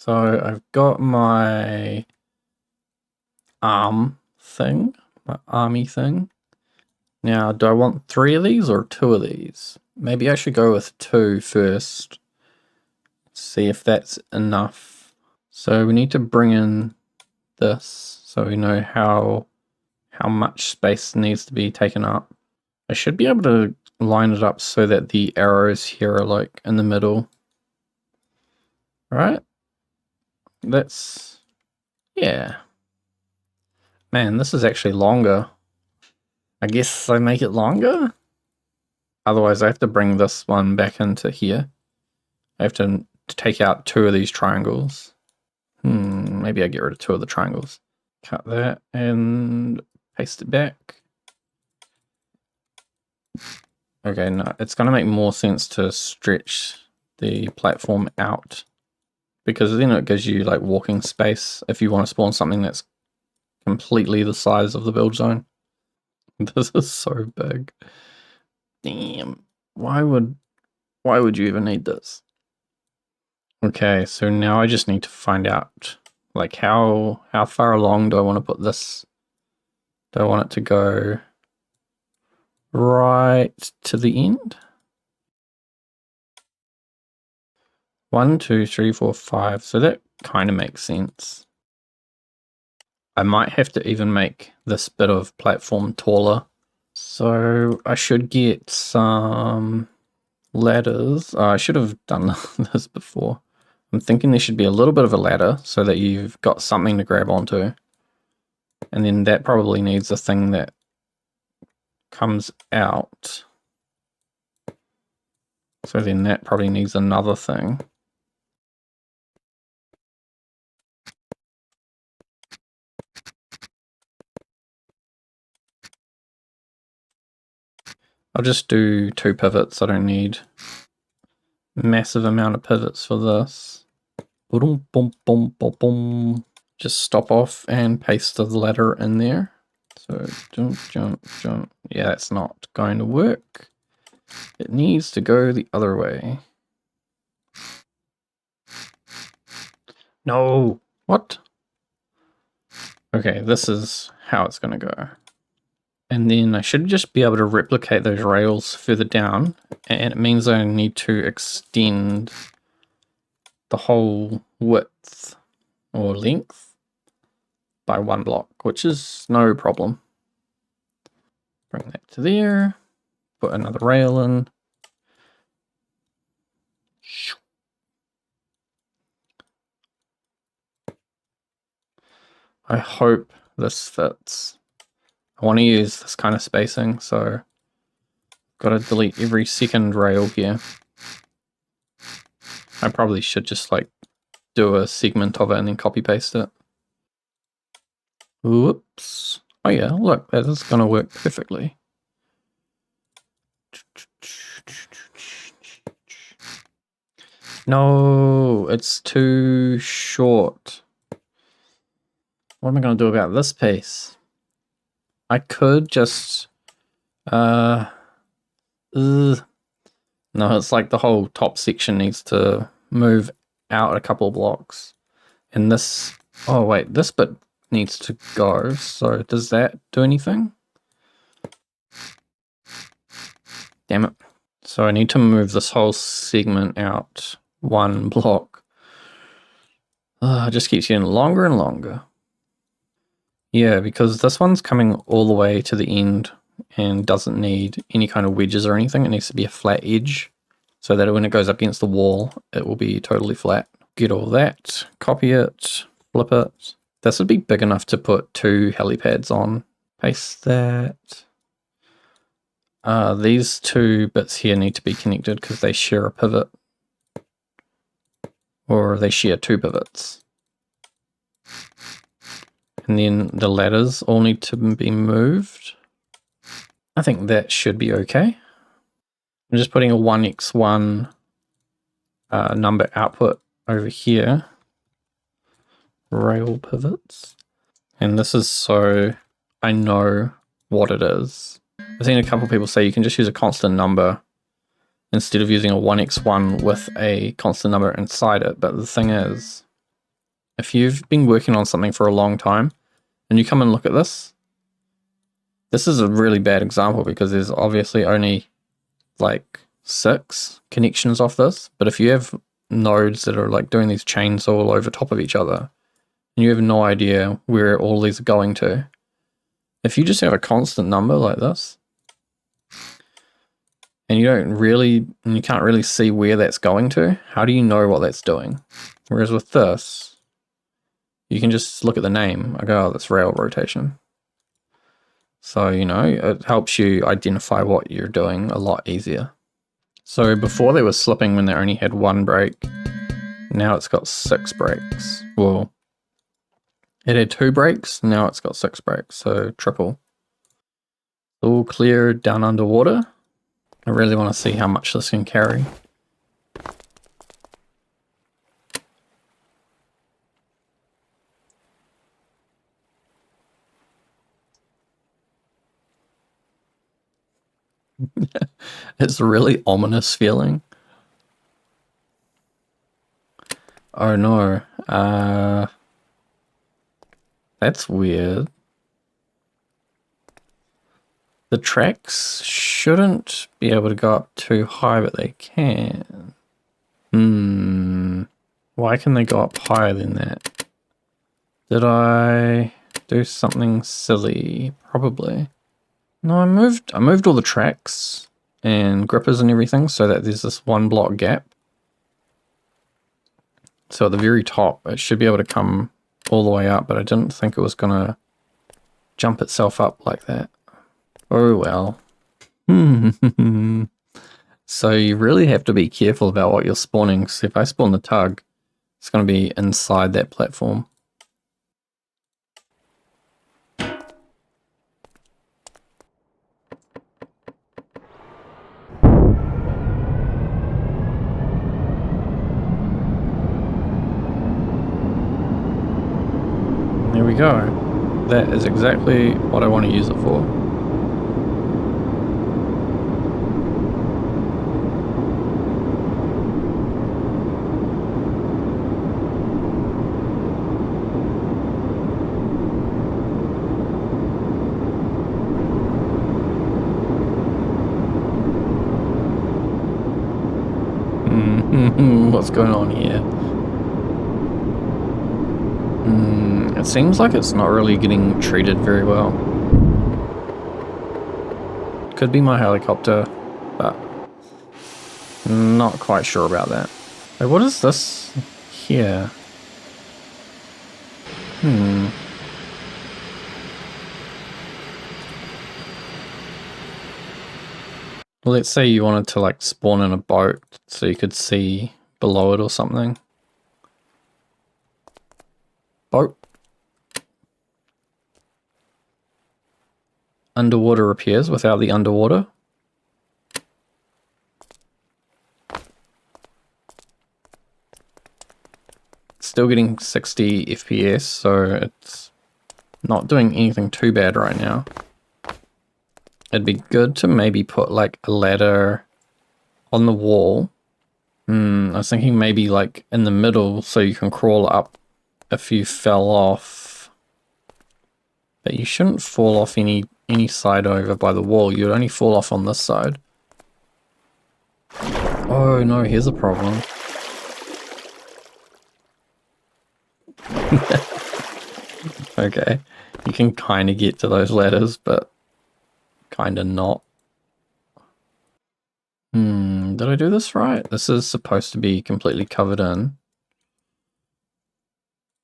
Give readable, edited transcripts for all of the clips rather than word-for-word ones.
So I've got my arm thing, my army thing. Now, do I want 3 of these or 2 of these? Maybe I should go with 2 first. See if that's enough. So we need to bring in this so we know how much space needs to be taken up. I should be able to line it up so that the arrows here are like in the middle. Right? Yeah. Man, this is actually longer. I guess I make it longer? Otherwise I have to bring this one back into here. I have to take out 2 of these triangles. Maybe I get rid of 2 of the triangles. Cut that and paste it back. Okay, no, it's going to make more sense to stretch the platform out, because then it gives you like walking space if you want to spawn something that's completely the size of the build zone. This is so big. Damn. Why would you even need this? Okay, so now I just need to find out like how far along do I want to put this? Do I want it to go right to the end? 1, 2, 3, 4, 5. So that kind of makes sense. I might have to even make this bit of platform taller. So I should get some ladders. I should have done this before. I'm thinking there should be a little bit of a ladder so that you've got something to grab onto. And then that probably needs a thing that comes out. So then that probably needs another thing. I'll just do 2 pivots. I don't need a massive amount of pivots for this. Boom, boom, boom, boom, boom. Just stop off and paste the ladder in there. So jump, jump, jump. Yeah, that's not going to work. It needs to go the other way. No! What? Okay, this is how it's going to go. And then I should just be able to replicate those rails further down. And it means I need to extend the whole width or length by 1 block, which is no problem. Bring that to there. Put another rail in. I hope this fits. I want to use this kind of spacing, so got to delete every second rail here. I probably should just like do a segment of it and then copy paste it. Whoops. Oh yeah, look, that is going to work perfectly. No, it's too short. What am I going to do about this piece? I could just... No, it's like the whole top section needs to move out a couple of blocks. And this... Oh wait, this bit needs to go. So does that do anything? Damn it. So I need to move this whole segment out 1 block. It just keeps getting longer and longer. Yeah, because this one's coming all the way to the end and doesn't need any kind of wedges or anything. It needs to be a flat edge so that when it goes up against the wall, it will be totally flat. Get all that, copy it, flip it. This would be big enough to put 2 helipads on. Paste that. These 2 bits here need to be connected because they share a pivot. Or they share 2 pivots. And then the ladders all need to be moved. I think that should be okay. I'm just putting a 1x1 number output over here. Rail pivots. And this is so I know what it is. I've seen a couple of people say you can just use a constant number instead of using a 1x1 with a constant number inside it. But the thing is, if you've been working on something for a long time and you come and look at this, this is a really bad example because there's obviously only like 6 connections off this. But if you have nodes that are like doing these chains all over top of each other and you have no idea where all these are going to, if you just have a constant number like this and you can't really see where that's going to, how do you know what that's doing? Whereas with this, you can just look at the name. I go, oh, that's rail rotation. So, you know, it helps you identify what you're doing a lot easier. So before they were slipping when they only had 1 brake. Now it's got 6 brakes. Well, it had 2 brakes, now it's got 6 brakes, so triple. All clear down underwater. I really want to see how much this can carry. It's a really ominous feeling. Oh no. That's weird. The tracks shouldn't be able to go up too high, but they can. Why can they go up higher than that? Did I do something silly? Probably. No, I moved all the tracks and grippers and everything so that there's this 1 block gap. So at the very top, it should be able to come all the way up, but I didn't think it was gonna jump itself up like that. Oh well. So you really have to be careful about what you're spawning, because if I spawn the tug, it's going to be inside that platform. There we go. That is exactly what I want to use it for. What's going on here? It seems like it's not really getting treated very well. Could be my helicopter, but not quite sure about that. Wait, what is this here? Well, let's say you wanted to like spawn in a boat so you could see below it or something. Boat. Underwater appears without the underwater. Still getting 60 FPS, so it's not doing anything too bad right now. It'd be good to maybe put like a ladder on the wall. I was thinking maybe like in the middle so you can crawl up if you fell off. But you shouldn't fall off any side over by the wall. You'd only fall off on this side. Oh no, here's a problem. Okay, you can kind of get to those ladders, but kind of not. Did I do this right? This is supposed to be completely covered in.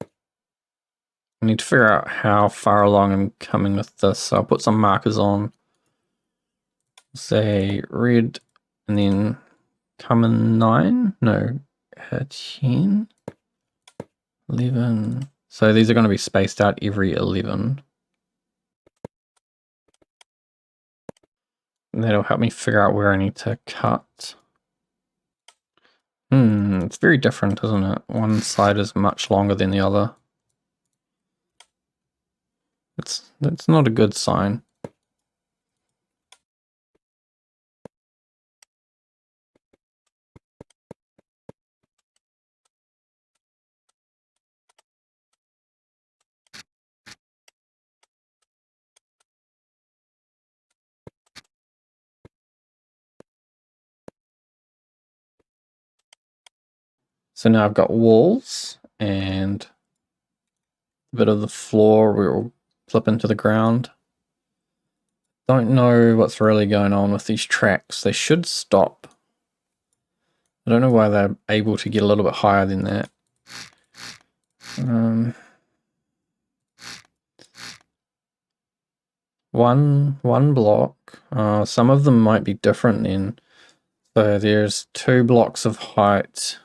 I need to figure out how far along I'm coming with this. So I'll put some markers on. Say red, and then coming 9? No, 10, 11. So these are going to be spaced out every 11. And that'll help me figure out where I need to cut. It's very different, isn't it? One side is much longer than the other. That's not a good sign. So now I've got walls and a bit of the floor will flip into the ground. Don't know what's really going on with these tracks. They should stop. I don't know why they're able to get a little bit higher than that. One block. Some of them might be different then. So there's 2 blocks of height.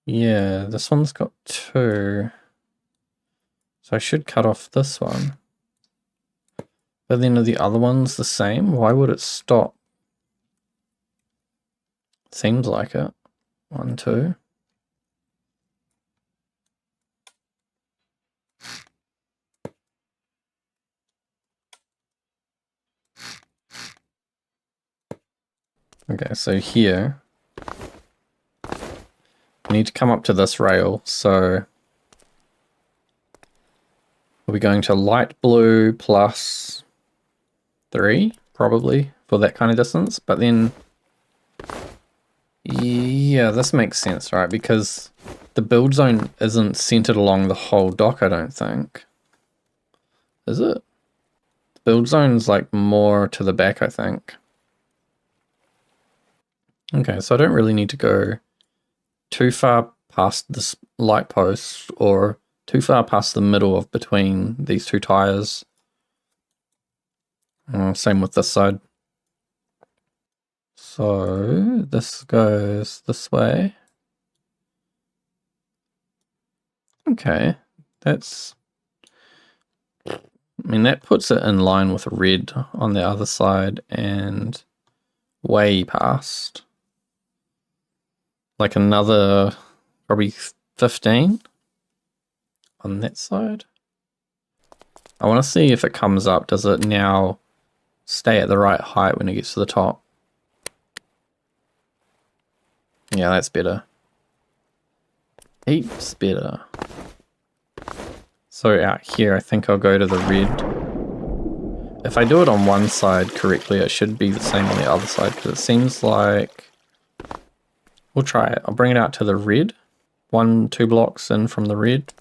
Yeah, this one's got 2. So I should cut off this one. But then are the other ones the same? Why would it stop? Seems like it. 1, 2. Okay, so here I need to come up to this rail, so we'll be going to light blue plus 3, probably, for that kind of distance. But then, yeah, this makes sense, right? Because the build zone isn't centered along the whole dock, I don't think. Is it? The build zone's like more to the back, I think. Okay, so I don't really need to go too far past this light post or too far past the middle of between these 2 tires. Same with this side. So this goes this way. Okay, that's... I mean, that puts it in line with red on the other side and way past. Like another probably 15 on that side. I want to see if it comes up. Does it now stay at the right height when it gets to the top? Yeah, that's better. Heaps better. So out here, I think I'll go to the red. If I do it on one side correctly, it should be the same on the other side, because it seems like... We'll try it. I'll bring it out to the red. 1, 2 blocks in from the red.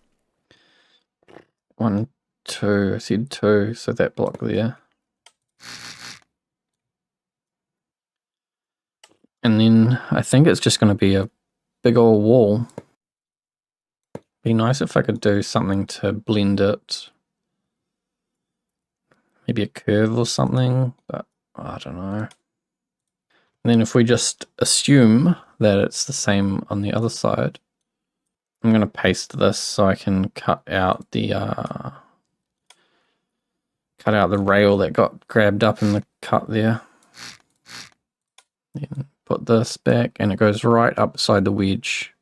1, 2, I said 2, so that block there. And then I think it's just going to be a big old wall. Be nice if I could do something to blend it. Maybe a curve or something, but I don't know. And then if we just assume that it's the same on the other side, I'm going to paste this so I can cut out the rail that got grabbed up in the cut there. Then put this back and it goes right up beside the wedge.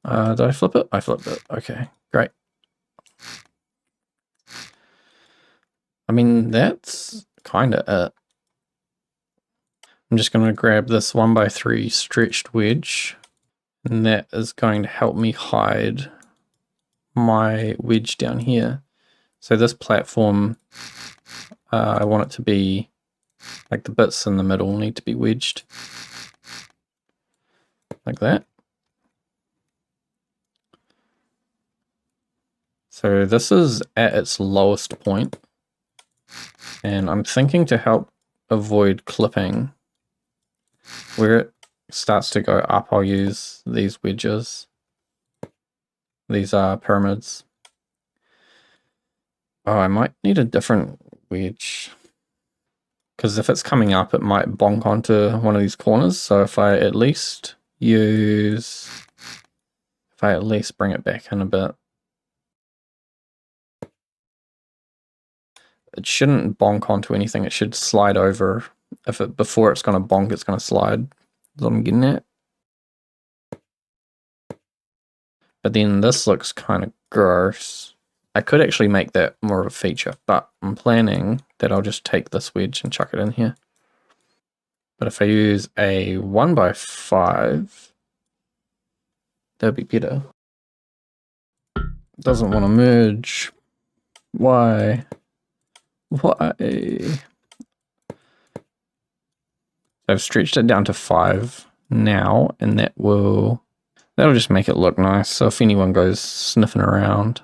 Did I flip it? I flipped it. Okay, great. I mean, that's kind of it. I'm just going to grab this 1x3 stretched wedge, and that is going to help me hide my wedge down here. So this platform, I want it to be, like the bits in the middle need to be wedged. Like that. So this is at its lowest point, and I'm thinking to help avoid clipping, where it starts to go up, I'll use these wedges. These are pyramids. Oh, I might need a different wedge, because if it's coming up, it might bonk onto one of these corners. So if I at least bring it back in a bit, it shouldn't bonk onto anything. It should slide over. Before it's going to bonk, it's going to slide. That's what I'm getting at. But then this looks kind of gross. I could actually make that more of a feature, but I'm planning that I'll just take this wedge and chuck it in here. But if I use a 1x5, that'd be better. Doesn't want to merge. Why? Why? I've stretched it down to 5 now, and that'll just make it look nice. So if anyone goes sniffing around.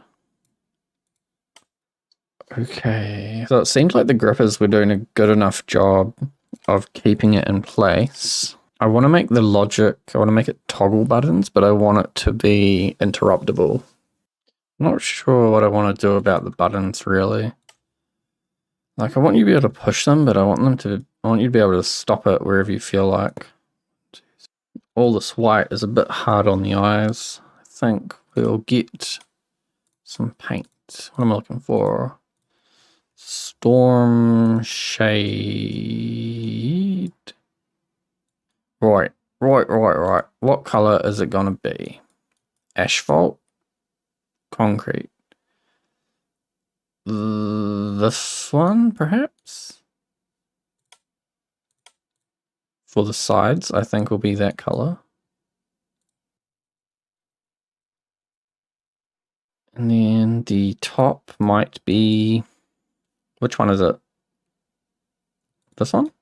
Okay, so it seems like the grippers were doing a good enough job of keeping it in place. I want to make the logic, I want to make it toggle buttons, but I want it to be interruptible. I'm not sure what I want to do about the buttons really. Like I want you to be able to push them, but I want you to be able to stop it wherever you feel like. All this white is a bit hard on the eyes. I think we'll get some paint. What am I looking for? Storm shade. Right. What color is it gonna be? Asphalt? Concrete? This one, perhaps? For the sides, I think will be that color. And then the top might be... Which one is it? This one?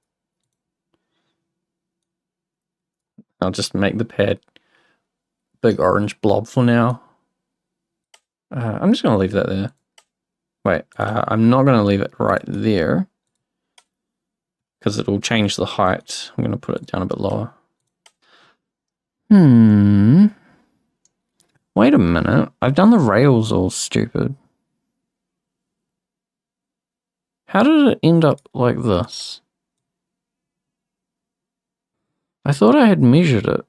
I'll just make the pad big orange blob for now. I'm just going to leave that there. Wait, I'm not going to leave it right there because it will change the height. I'm going to put it down a bit lower. Wait a minute. I've done the rails all stupid. How did it end up like this? I thought I had measured it.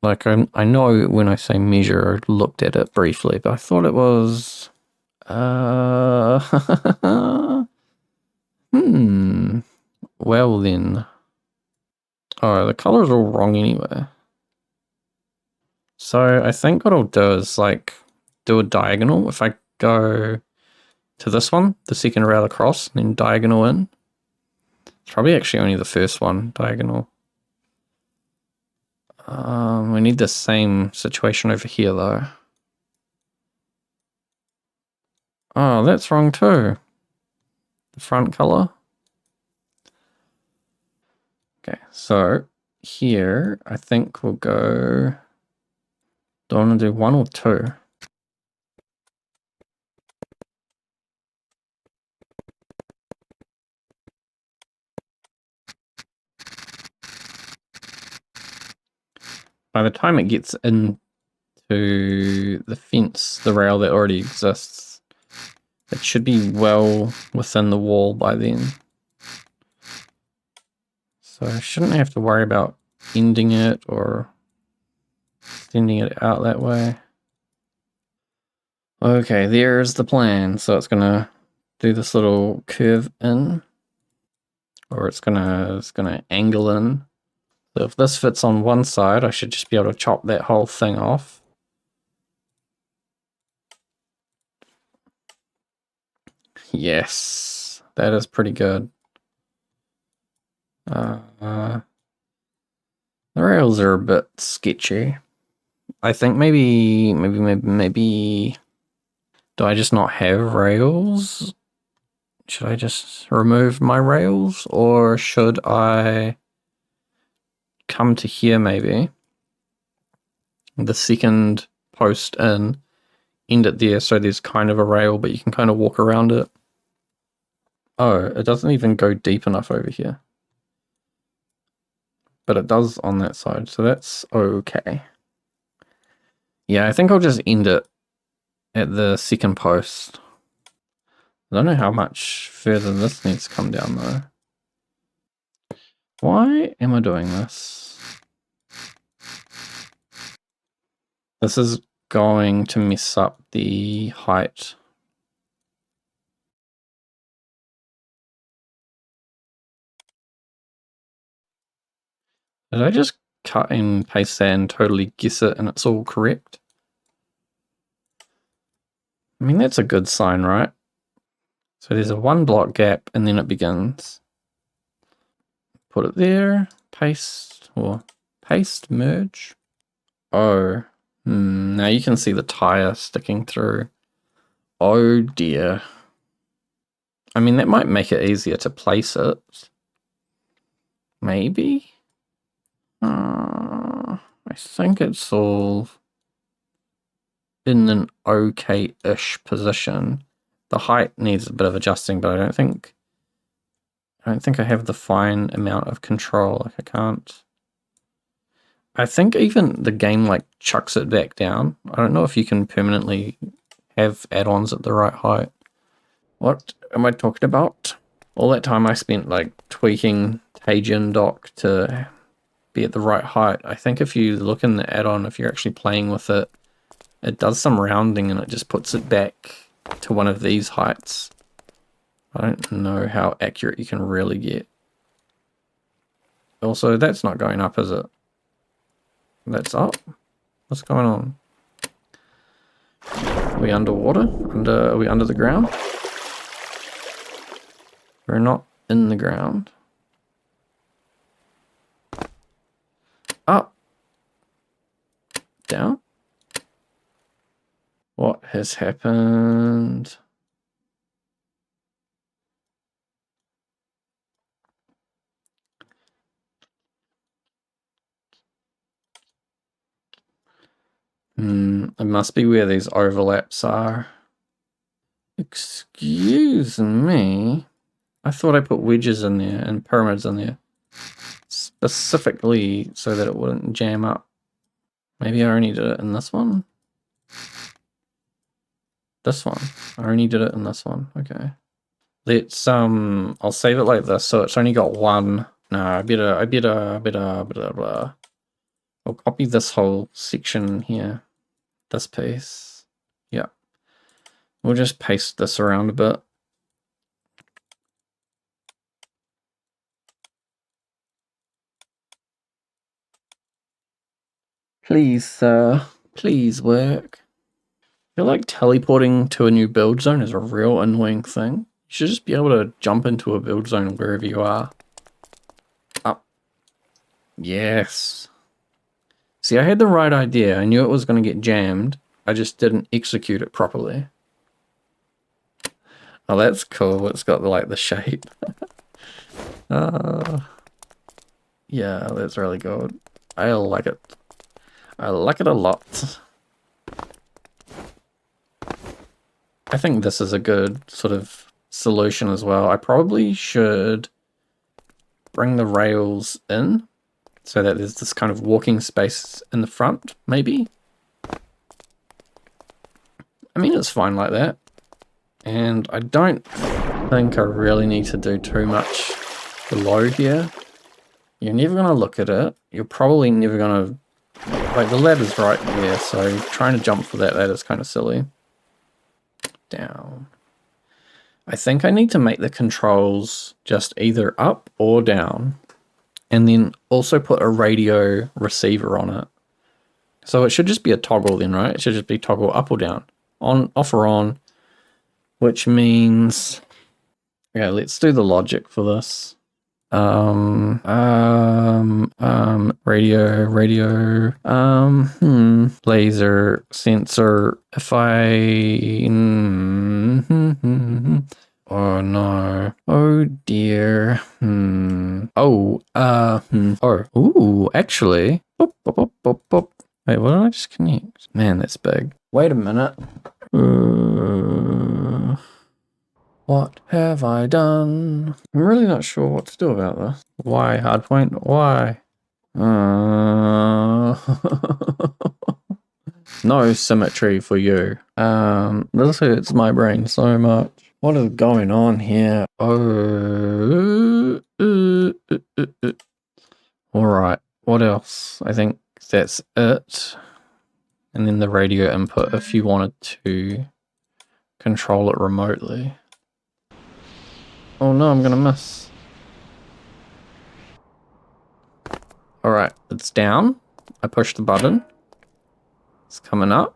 Like, I know when I say measure, I looked at it briefly, but I thought it was... Well then. Oh, the color's all wrong anyway. So I think what I'll do is like do a diagonal. If I go to this one, the second rail across, and then diagonal in. It's probably actually only the first one, diagonal. We need the same situation over here though. Oh, that's wrong too. The front color. Okay, so here I think we'll go. Do I want to do 1 or 2? By the time it gets into the fence, the rail that already exists, it should be well within the wall by then. So I shouldn't have to worry about ending it or extending it out that way. Okay, there's the plan. So it's gonna do this little curve in, or it's gonna angle in. So if this fits on one side, I should just be able to chop that whole thing off. Yes, that is pretty good. The rails are a bit sketchy. I think maybe do I just not have rails? Should I just remove my rails, or should I come to here maybe? The second post in, end it there so there's kind of a rail, but you can kind of walk around it. Oh, it doesn't even go deep enough over here. But it does on that side, so that's okay. Yeah, I think I'll just end it at the second post. I don't know how much further this needs to come down though. Why am I doing this? This is going to mess up the height. Did I just cut and paste that and totally guess it and it's all correct? I mean, that's a good sign, right? So there's a 1 block gap and then it begins. Put it there, paste, or paste, merge. Oh, now you can see the tire sticking through. Oh dear. I mean, that might make it easier to place it. Maybe? think it's all in an okay-ish position. The height needs a bit of adjusting, but I don't think I have the fine amount of control. Like I can't. I think even the game like chucks it back down. I don't know if you can permanently have add-ons at the right height. What am I talking about? All that time I spent like tweaking Tajin dock to be at the right height. I think if you look in the add-on, if you're actually playing with it, it does some rounding and it just puts it back to one of these heights. I don't know how accurate you can really get. Also, that's not going up, is it? That's up? What's going on? Are we underwater? Are we under the ground? We're not in the ground. Up. Down. What has happened? It must be where these overlaps are. Excuse me. I thought I put wedges in there and pyramids in there. Specifically so that it wouldn't jam up. Maybe I only did it in this one? This one. I only did it in this one. Okay. Let's I'll save it like this so it's only got one. No, I better. I'll copy this whole section here. This piece. Yeah. We'll just paste this around a bit. Please, sir. Please work. I feel like teleporting to a new build zone is a real annoying thing. You should just be able to jump into a build zone wherever you are. Up. Yes. See, I had the right idea. I knew it was going to get jammed. I just didn't execute it properly. Oh, that's cool. It's got like the shape. Yeah, that's really good. I like it. I like it a lot. I think this is a good sort of solution as well. I probably should bring the rails in so that there's this kind of walking space in the front, maybe. I mean, it's fine like that. And I don't think I really need to do too much below here. You're never going to look at it. You're probably never going to... Like, the ladder's right there, so trying to jump for that ladder's kind of silly. Down. I think I need to make the controls just either up or down. And then also put a radio receiver on it. So it should just be a toggle then, right? It should just be toggle up or down. On, off or on. Which means... Okay, let's do the logic for this. Radio, laser, sensor, if I, oh no, oh dear, ooh, actually, boop, boop, boop, boop, boop. Wait, what did I just connect? Man, that's big. Wait a minute. What have I done? I'm really not sure what to do about this. Why, hardpoint? Why? No symmetry for you. This hurts my brain so much. What is going on here? Oh. Alright, what else? I think that's it. And then the radio input if you wanted to control it remotely. Oh no, I'm gonna miss. Alright, it's down. I pushed the button. It's coming up.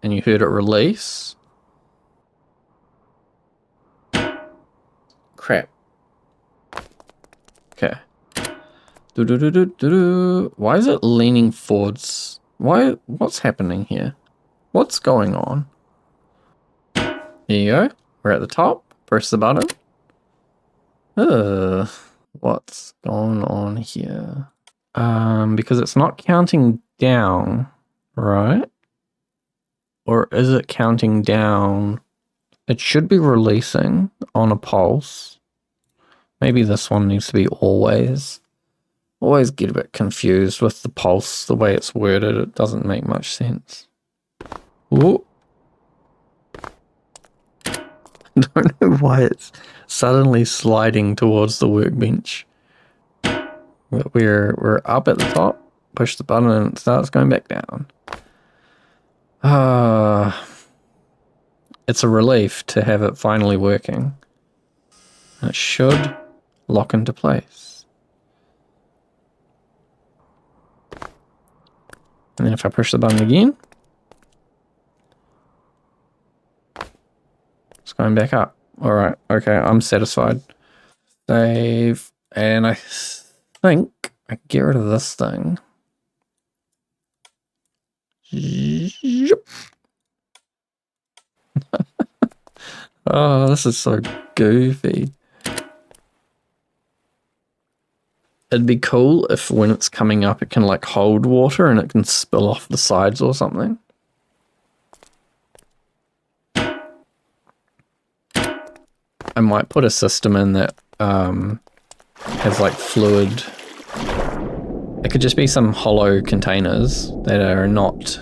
And you heard it release. Crap. Okay. Why is it leaning forwards? What's happening here? What's going on? Here you go. We're at the top. Press the button. What's going on here? Because it's not counting down, right? Or is it counting down? It should be releasing on a pulse. Maybe this one needs to be always. Always get a bit confused with the pulse, the way it's worded. It doesn't make much sense. Ooh. I don't know why it's suddenly sliding towards the workbench. But we're up at the top. Push the button and it starts going back down. It's a relief to have it finally working. It should lock into place. And then if I push the button again, it's going back up. All right, okay, I'm satisfied. Save, and I think I can get rid of this thing. Yep. Oh, this is so goofy. It'd be cool if when it's coming up, it can like hold water and it can spill off the sides or something. I might put a system in that has like fluid. It could just be some hollow containers that are not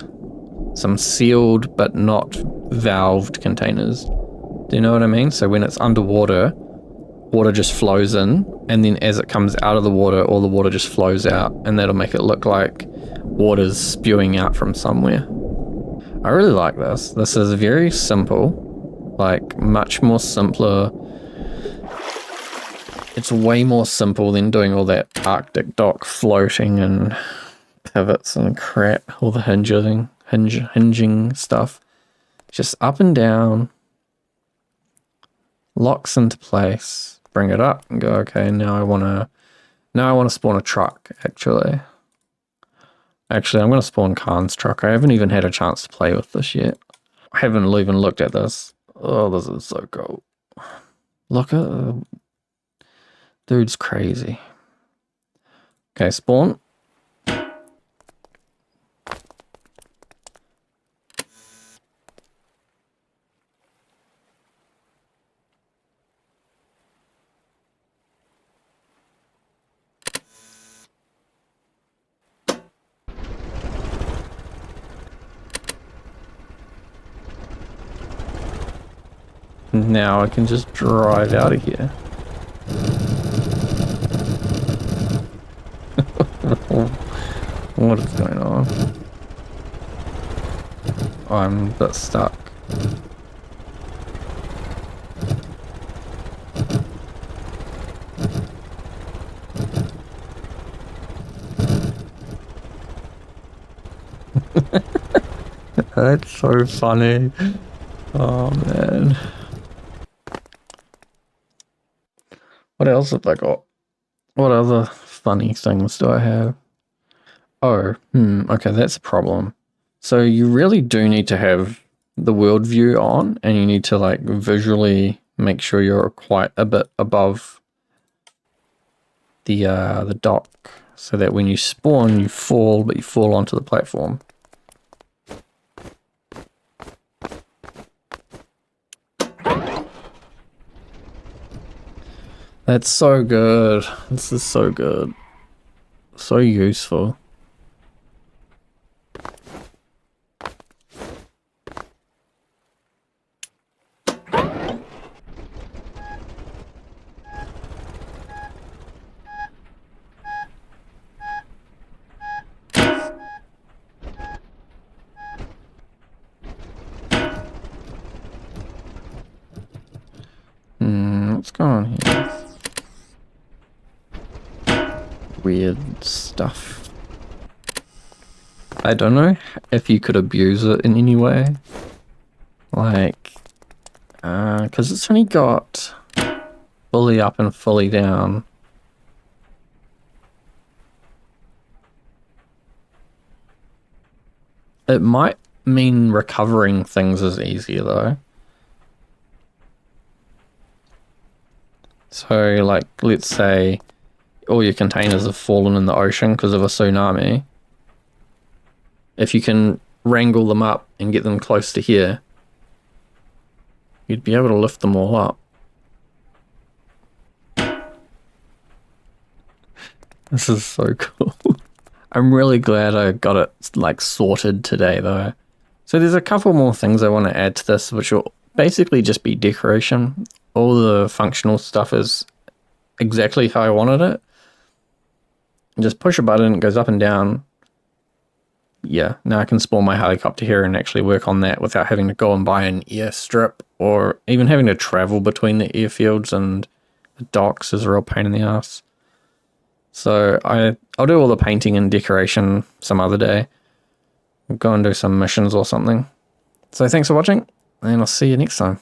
some sealed but not valved containers. Do you know what I mean? So when it's underwater, water just flows in, and then as it comes out of the water, all the water just flows out, and that'll make it look like water's spewing out from somewhere. I really like this. This is very simple, like much more simpler. It's way more simple than doing all that Arctic dock floating and pivots and crap, all the hinging stuff. Just up and down, locks into place, bring it up and go, okay, now I want to spawn a truck, actually. Actually, I'm going to spawn Khan's truck. I haven't even had a chance to play with this yet. I haven't even looked at this. Oh, this is so cool. Look at... Dude's crazy. Okay, spawn. Now I can just drive out of here. What is going on? I'm a bit stuck. That's so funny. Oh man. What else have I got? What other funny things do I have? Oh, okay, that's a problem. So you really do need to have the world view on, and you need to like visually make sure you're quite a bit above the dock, so that when you spawn, you fall, but you fall onto the platform. That's so good. This is so good. So useful. What's going on here? Weird stuff. I don't know if you could abuse it in any way. Like, because it's only got fully up and fully down. It might mean recovering things is easier though. So like, let's say all your containers have fallen in the ocean because of a tsunami, if you can wrangle them up and get them close to here, you'd be able to lift them all up. This is so cool. I'm really glad I got it like sorted today though. So there's a couple more things I want to add to this, which will basically just be decoration. All the functional stuff is exactly how I wanted it. Just push a button, it goes up and down. Yeah, now I can spawn my helicopter here and actually work on that without having to go and buy an airstrip or even having to travel between the airfields, and the docks is a real pain in the ass. So I'll do all the painting and decoration some other day. I'll go and do some missions or something. So thanks for watching, and I'll see you next time.